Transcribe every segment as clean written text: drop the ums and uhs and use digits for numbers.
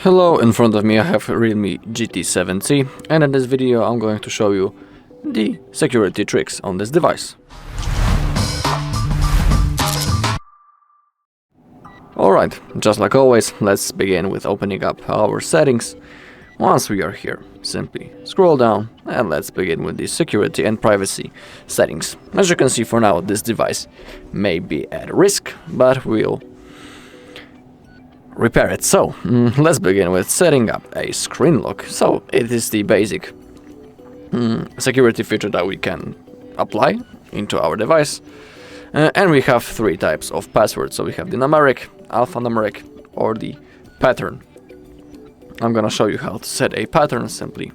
Hello, in front of me I have REALME GT 7C, and in this video I'm going to show you the security tricks on this device. Alright, just like always, let's begin with opening up our settings. Once we are here, simply scroll down and let's begin with the security and privacy settings. As you can see, for now this device may be at risk, but we'll repair it. So let's begin with setting up a screen lock. So it is the basic security feature that we can apply into our device, and we have three types of passwords. So we have the numeric, alphanumeric, or the pattern. I'm gonna show you how to set a pattern. Simply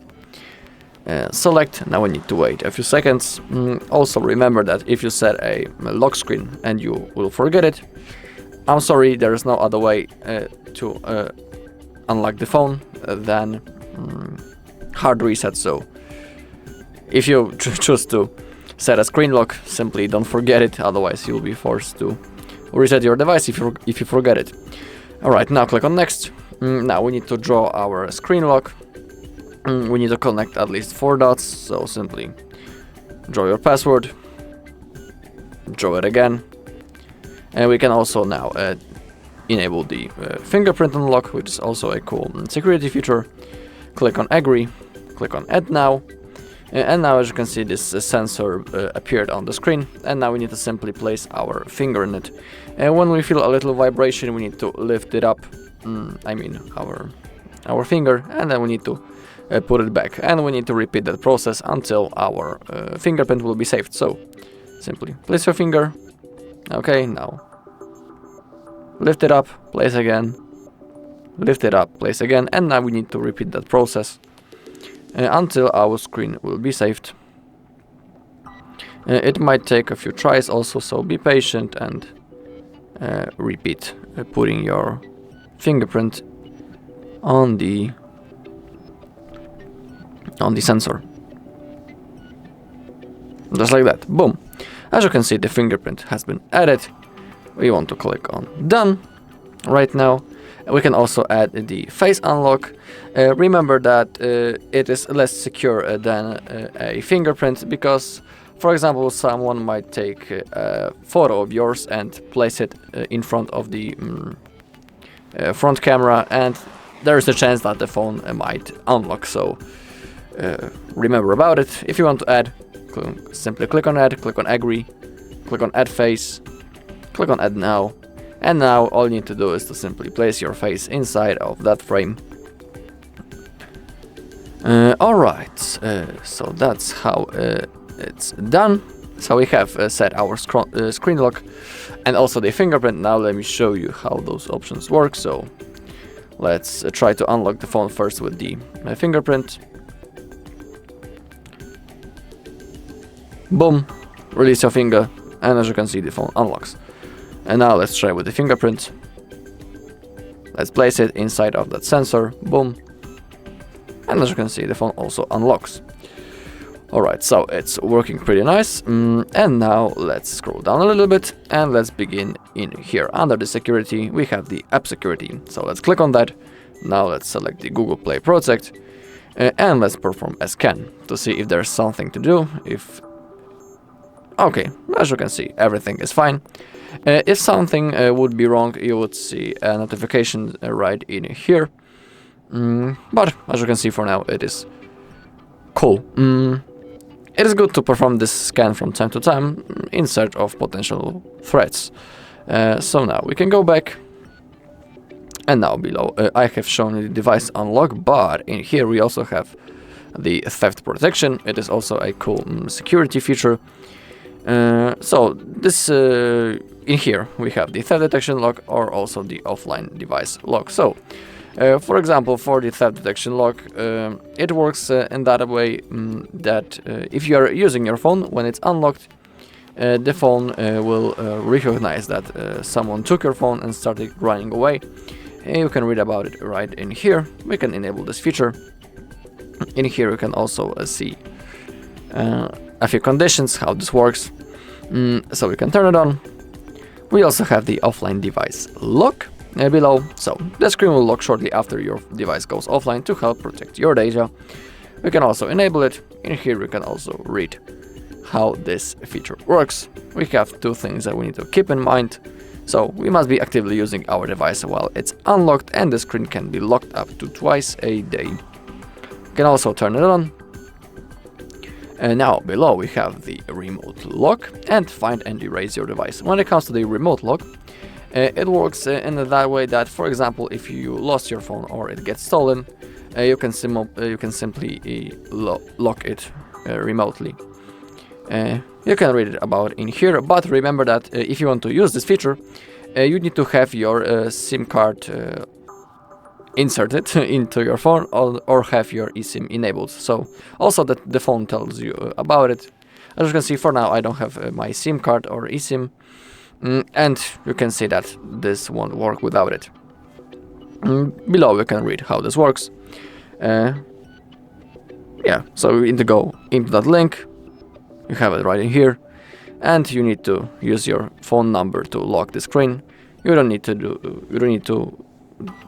select. Now we need to wait a few seconds. Also remember that if you set a lock screen and you will forget it, I'm sorry, there is no other way to unlock the phone than hard reset. So if you choose to set a screen lock, simply don't forget it, otherwise you'll be forced to reset your device if you forget it. Alright, now click on next. Now we need to draw our screen lock. We need to connect at least 4 dots, so simply draw your password, draw it again. And we can also now enable the fingerprint unlock, which is also a cool security feature. Click on agree, click on add now, and now as you can see this sensor appeared on the screen, and now we need to simply place our finger in it. And when we feel a little vibration, we need to lift it up, our finger, and then we need to put it back, and we need to repeat that process until our fingerprint will be saved. So simply place your finger. Okay, now lift it up, place again, lift it up, place again, and now we need to repeat that process until our screen will be saved. It might take a few tries also, so be patient and repeat putting your fingerprint on the sensor. Just like that, boom. As you can see, the fingerprint has been added. We want to click on done right now. We can also add the face unlock. Remember that it is less secure than a fingerprint, because for example someone might take a photo of yours and place it in front of the front camera, and there is a chance that the phone might unlock. So remember about it. If you want to add, simply click on add, click on agree, click on add face, click on add now, and now all you need to do is to simply place your face inside of that frame. Alright, so that's how it's done. So we have set our screen lock and also the fingerprint. Now let me show you how those options work. So let's try to unlock the phone first with the fingerprint. Boom, release your finger, and as you can see the phone unlocks. And now let's try with the fingerprint. Let's place it inside of that sensor, boom, and as you can see the phone also unlocks. Alright, so it's working pretty nice. And now let's scroll down a little bit and let's begin in here. Under the security we have the app security, so let's click on that. Now let's select the Google Play project and let's perform a scan to see if there's something to do. Okay, as you can see, everything is fine. If something would be wrong, you would see a notification right in here. But as you can see, for now it is cool. It is good to perform this scan from time to time in search of potential threats. So now we can go back. And now below I have shown the device unlock, but in here we also have the theft protection. It is also a cool security feature. So this in here we have the theft detection lock or also the offline device lock. So for example, for the theft detection lock, it works in that way that if you are using your phone when it's unlocked, the phone will recognize that someone took your phone and started running away. And you can read about it right in here. We can enable this feature. In here you can also see a few conditions how this works. So we can turn it on. We also have the offline device lock. below. So the screen will lock shortly after your device goes offline to help protect your data. We can also enable it. In here we can also read how this feature works. We have two things that we need to keep in mind. So we must be actively using our device while it's unlocked, and the screen can be locked up to twice a day. We can also turn it on. And now below we have the remote lock and find and erase your device. When it comes to the remote lock, it works in that way that, for example, if you lost your phone or it gets stolen, you can simply lock it remotely. You can read about it in here, but remember that if you want to use this feature, you need to have your SIM card inserted into your phone or have your eSIM enabled. So also that the phone tells you about it. As you can see, for now I don't have my SIM card or eSIM, and you can see that this won't work without it. Below we can read how this works. Yeah, so we need to go into that link. You have it right in here, and you need to use your phone number to lock the screen. You don't need to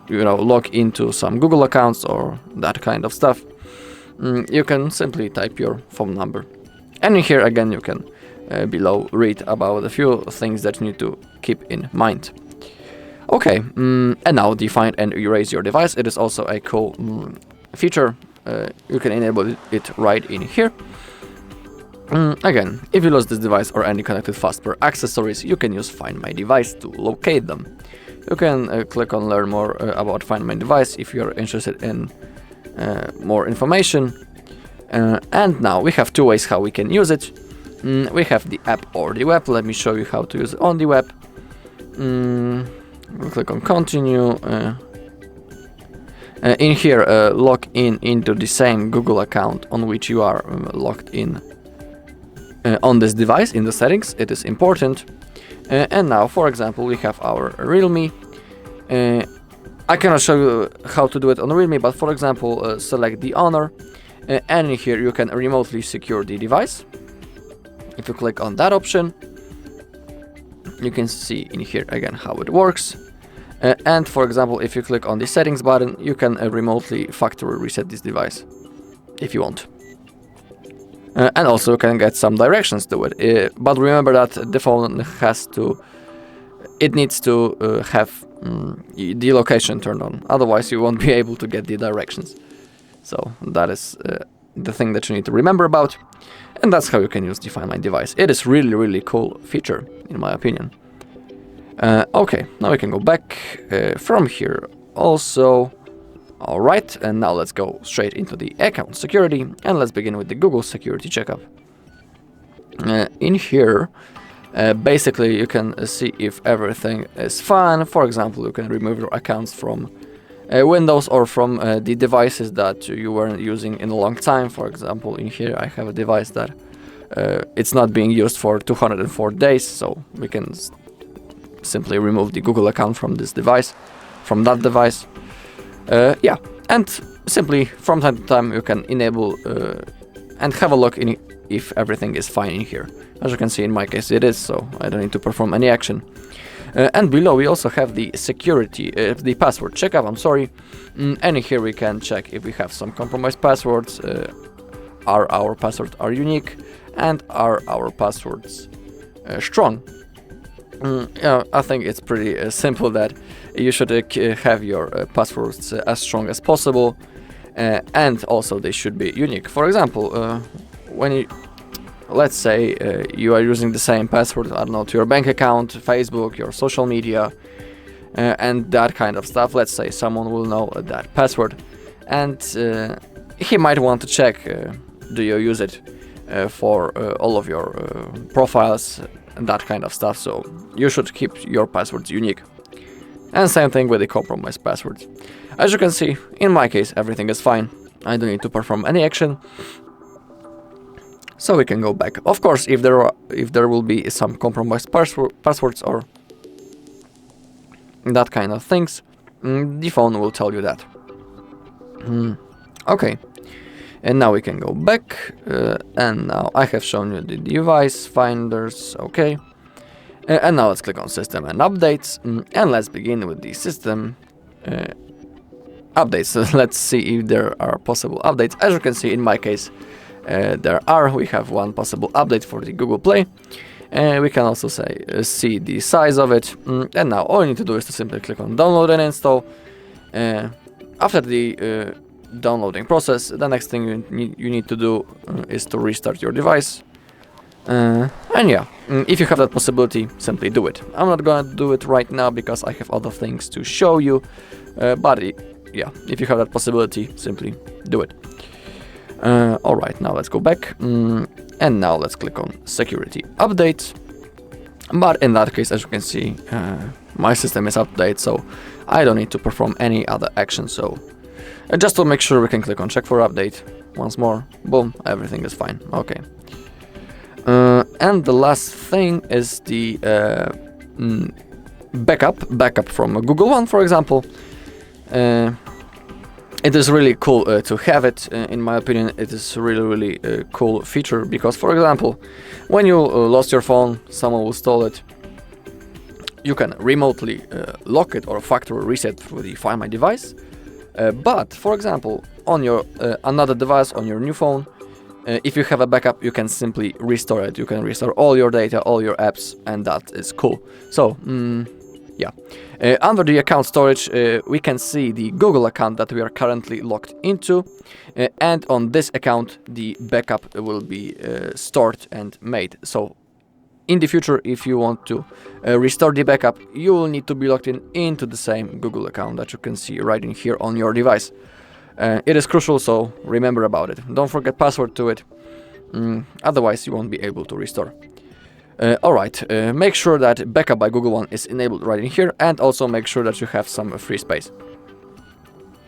log into some Google accounts or that kind of stuff. You can simply type your phone number, and in here again you can below read about a few things that you need to keep in mind. Okay, and now define and erase your device. It is also a cool feature. You can enable it right in here. Again, if you lose this device or any connected fastware accessories, you can use Find My Device to locate them. You can click on Learn More about Find My Device if you're interested in more information. And now we have two ways how we can use it. We have the app or the web. Let me show you how to use it on the web. We'll click on Continue. In here, log in into the same Google account on which you are logged in on this device in the settings. It is important. And now, for example, we have our REALME. I cannot show you how to do it on REALME, but for example, select the owner, and in here you can remotely secure the device. If you click on that option, you can see in here again how it works. And for example, if you click on the settings button, you can remotely factory reset this device if you want. And also you can get some directions to it. But remember that the phone needs to have the location turned on. Otherwise you won't be able to get the directions. So that is the thing that you need to remember about. And that's how you can use Define My Device. It is really cool feature, in my opinion. Okay, now we can go back from here also. Alright, and now let's go straight into the account security, and let's begin with the Google security checkup. In here, basically you can see if everything is fine. For example, you can remove your accounts from Windows or from the devices that you weren't using in a long time. For example, in here I have a device that it's not being used for 204 days, so we can simply remove the Google account from this device, from that device. Yeah, and simply from time to time you can enable and have a look in if everything is fine in here. As you can see, in my case it is, so I don't need to perform any action. And below we also have the security, the password checkup, I'm sorry. And here we can check if we have some compromised passwords, are our passwords unique, and are our passwords strong. Yeah, I think it's pretty simple that you should have your passwords as strong as possible, and also they should be unique. For example, when you, let's say you are using the same password, I don't know, to your bank account, Facebook, your social media, and that kind of stuff. Let's say someone will know that password, and he might want to check, do you use it for all of your profiles and that kind of stuff, so you should keep your passwords unique. And same thing with the compromised passwords. As you can see, in my case everything is fine. I don't need to perform any action. So we can go back. Of course, if there will be some compromised passwords or that kind of things, the phone will tell you that. Okay. And now we can go back, and now I have shown you the device finders, okay. And now let's click on System and Updates, and let's begin with the System updates. So let's see if there are possible updates. As you can see, in my case, there are. We have one possible update for the Google Play. We can also see the size of it. And now all you need to do is to simply click on Download and Install. After the downloading process, the next thing you need to do is to restart your device. And yeah, if you have that possibility, simply do it. I'm not gonna do it right now because I have other things to show you, but yeah, if you have that possibility, simply do it. Alright, now let's go back, and now let's click on Security Update. But in that case, as you can see, my system is updated, so I don't need to perform any other action. So just to make sure, we can click on Check for Update once more. Boom, everything is fine. Okay. And the last thing is the backup from a Google One, for example. It is really cool to have it. In my opinion, it is really cool feature because, for example, when you lost your phone, someone will steal it. You can remotely lock it or factory reset through the Find My device. But, for example, on your another device, on your new phone, if you have a backup, you can simply restore it. You can restore all your data, all your apps, and that is cool. So, yeah. Under the account storage, we can see the Google account that we are currently logged into. And on this account, the backup will be stored and made. So, in the future, if you want to restore the backup, you will need to be logged into the same Google account that you can see right in here on your device. It is crucial, so remember about it. Don't forget password to it, otherwise you won't be able to restore. Alright, make sure that Backup by Google One is enabled right in here, and also make sure that you have some free space.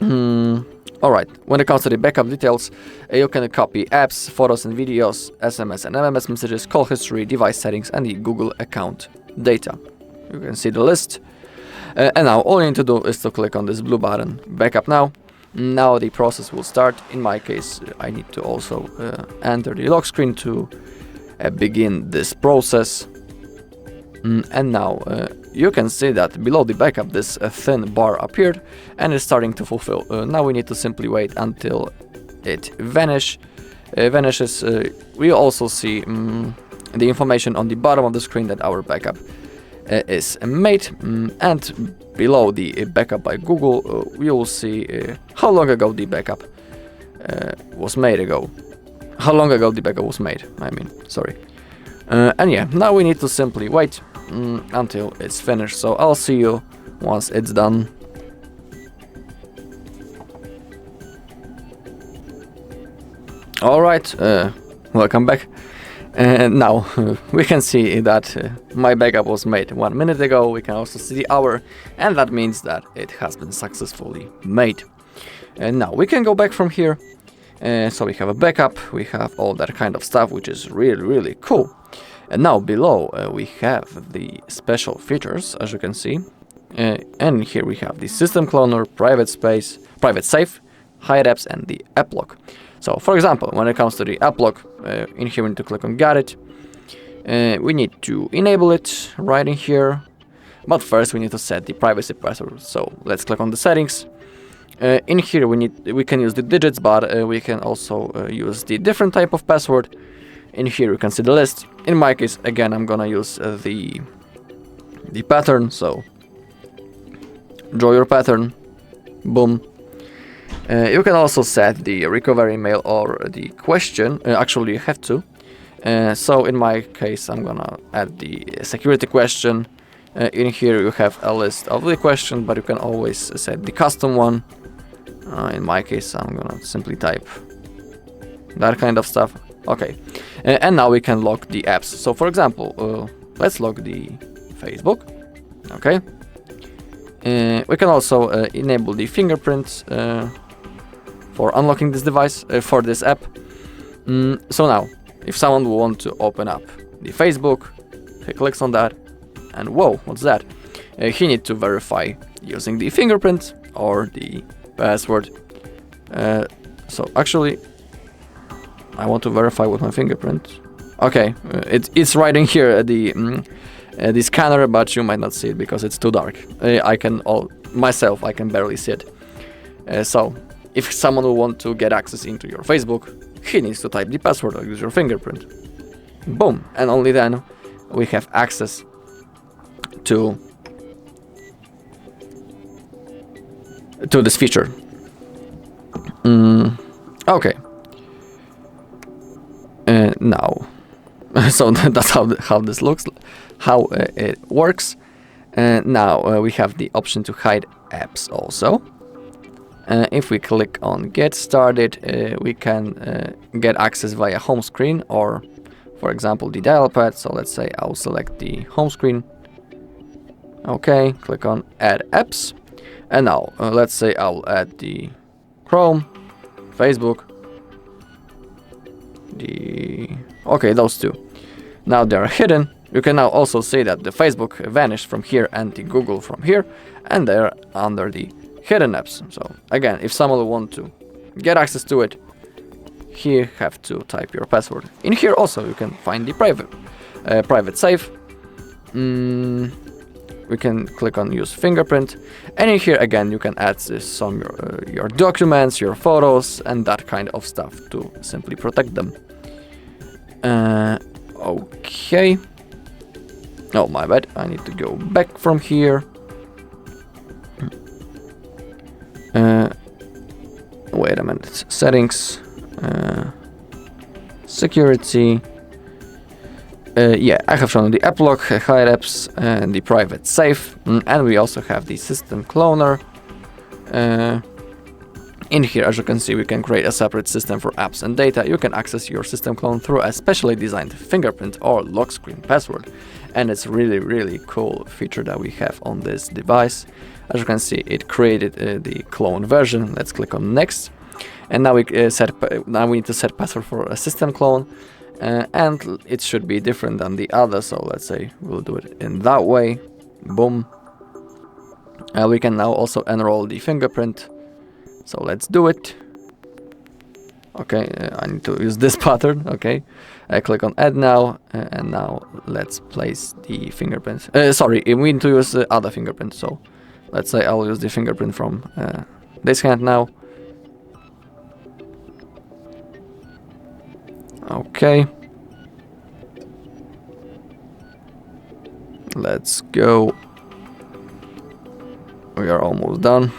Alright, when it comes to the backup details, you can copy apps, photos and videos, SMS and MMS messages, call history, device settings, and the Google account data. You can see the list. And now all you need to do is to click on this blue button, Backup Now. Now the process will start. In my case, I need to also enter the lock screen to begin this process. And now you can see that below the backup this thin bar appeared and is starting to fulfill. Now we need to simply wait until it vanishes. We also see the information on the bottom of the screen that our backup is made, and below the backup by Google we will see how long ago the backup was made. How long ago the backup was made, I mean, sorry. And yeah, now we need to simply wait until it's finished, so I'll see you once it's done. Alright, welcome back. Now we can see that my backup was made 1 minute ago. We can also see the hour, and that means that it has been successfully made. And now we can go back from here. So we have a backup, we have all that kind of stuff, which is really cool. And now below we have the special features, as you can see. And here we have the system cloner, private safe, hide apps, and the app lock. So for example, when it comes to the app lock, in here we need to click on Got It. We need to enable it right in here. But first we need to set the privacy password. So let's click on the settings. In here we can use the digits, but we can also use the different type of password. In here you can see the list. In my case, again, I'm gonna use the pattern. So draw your pattern. Boom. You can also set the recovery email or the question. Actually, you have to. So in my case, I'm gonna add the security question. In here you have a list of the question, but you can always set the custom one. In my case, I'm gonna simply type that kind of stuff. Okay, and now we can lock the apps. So for example, let's lock the Facebook. Okay, we can also enable the fingerprints for unlocking this device, for this app. So now, if someone will want to open up the Facebook, he clicks on that, and whoa, what's that? He needs to verify using the fingerprint or the password. So actually, I want to verify with my fingerprint. Okay, it's right in here, the the scanner, but you might not see it because it's too dark. I can barely see it. So if someone will want to get access into your Facebook, he needs to type the password or use your fingerprint. Boom, and only then we have access to this feature. Okay. Now, so that's how this looks, how it works. Now we have the option to hide apps also. If we click on Get Started, we can get access via home screen or, for example, the dial pad. So let's say I'll select the home screen. Okay, click on Add Apps. And now, let's say I'll add the Chrome, Facebook, okay, those two. Now they are hidden. You can now also see that the Facebook vanished from here and the Google from here, and they're under the hidden apps. So again, if someone will want to get access to it, here have to type your password. In here also you can find the private safe. We can click on use fingerprint, and in here again you can add some your documents, your photos, and that kind of stuff to simply protect them. Okay. Oh, my bad. I need to go back from here. Wait a minute. Settings. Security. Yeah, I have shown the app lock, hide apps, and the private safe, and we also have the system cloner. In here, as you can see, we can create a separate system for apps and data. You can access your system clone through a specially designed fingerprint or lock screen password, and it's really cool feature that we have on this device. As you can see, it created the clone version. Let's click on next, and now we need to set password for a system clone. And it should be different than the other, so let's say we'll do it in that way. Boom. We can now also enroll the fingerprint, so let's do it. Okay, I need to use this pattern. Okay, I click on add now, and now let's place the fingerprint. Sorry, we need to use the other fingerprint, so let's say I'll use the fingerprint from this hand now. Okay. Let's go. We are almost done.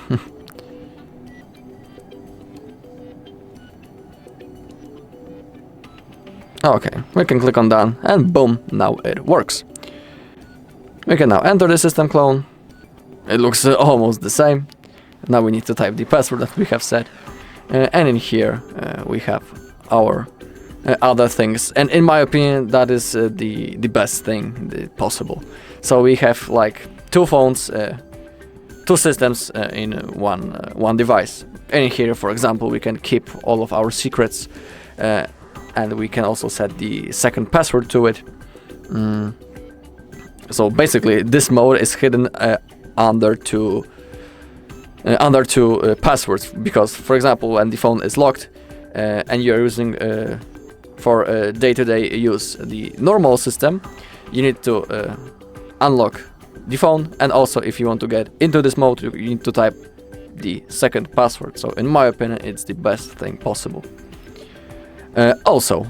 Okay, we can click on done, and boom, now it works. We can now enter the system clone. It looks almost the same. Now we need to type the password that we have set. And in here we have our other things, and in my opinion that is the best thing possible. So we have like two phones, two systems in one device, and in here, for example, we can keep all of our secrets, and we can also set the second password to it. So basically this mode is hidden under two passwords, because, for example, when the phone is locked and you're using for day-to-day use the normal system, you need to unlock the phone, and also if you want to get into this mode, you need to type the second password. So in my opinion, it's the best thing possible. Also,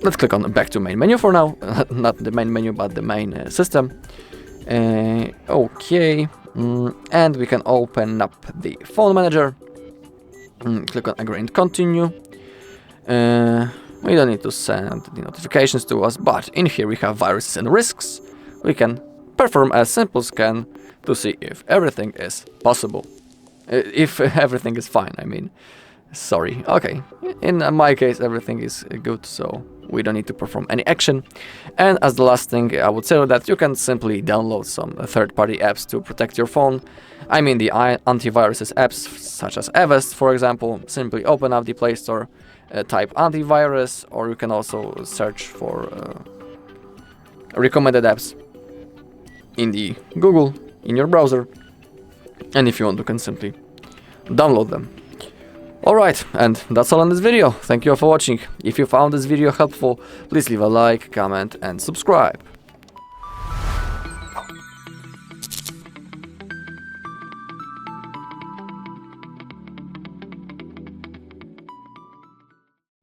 let's click on back to main menu for now. Not the main menu, but the main system. Okay, and we can open up the phone manager. Click on agree and continue. We don't need to send the notifications to us, but in here we have viruses and risks. We can perform a simple scan to see if everything is possible. If everything is fine, I mean. Sorry. Okay. In my case, everything is good, so we don't need to perform any action. And as the last thing, I would say that you can simply download some third-party apps to protect your phone. I mean the antivirus apps, such as Avast, for example. Simply open up the Play Store, type antivirus, or you can also search for recommended apps in the Google, in your browser. And if you want, you can simply download them. Alright, and that's all in this video. Thank you all for watching. If you found this video helpful, please leave a like, comment and subscribe.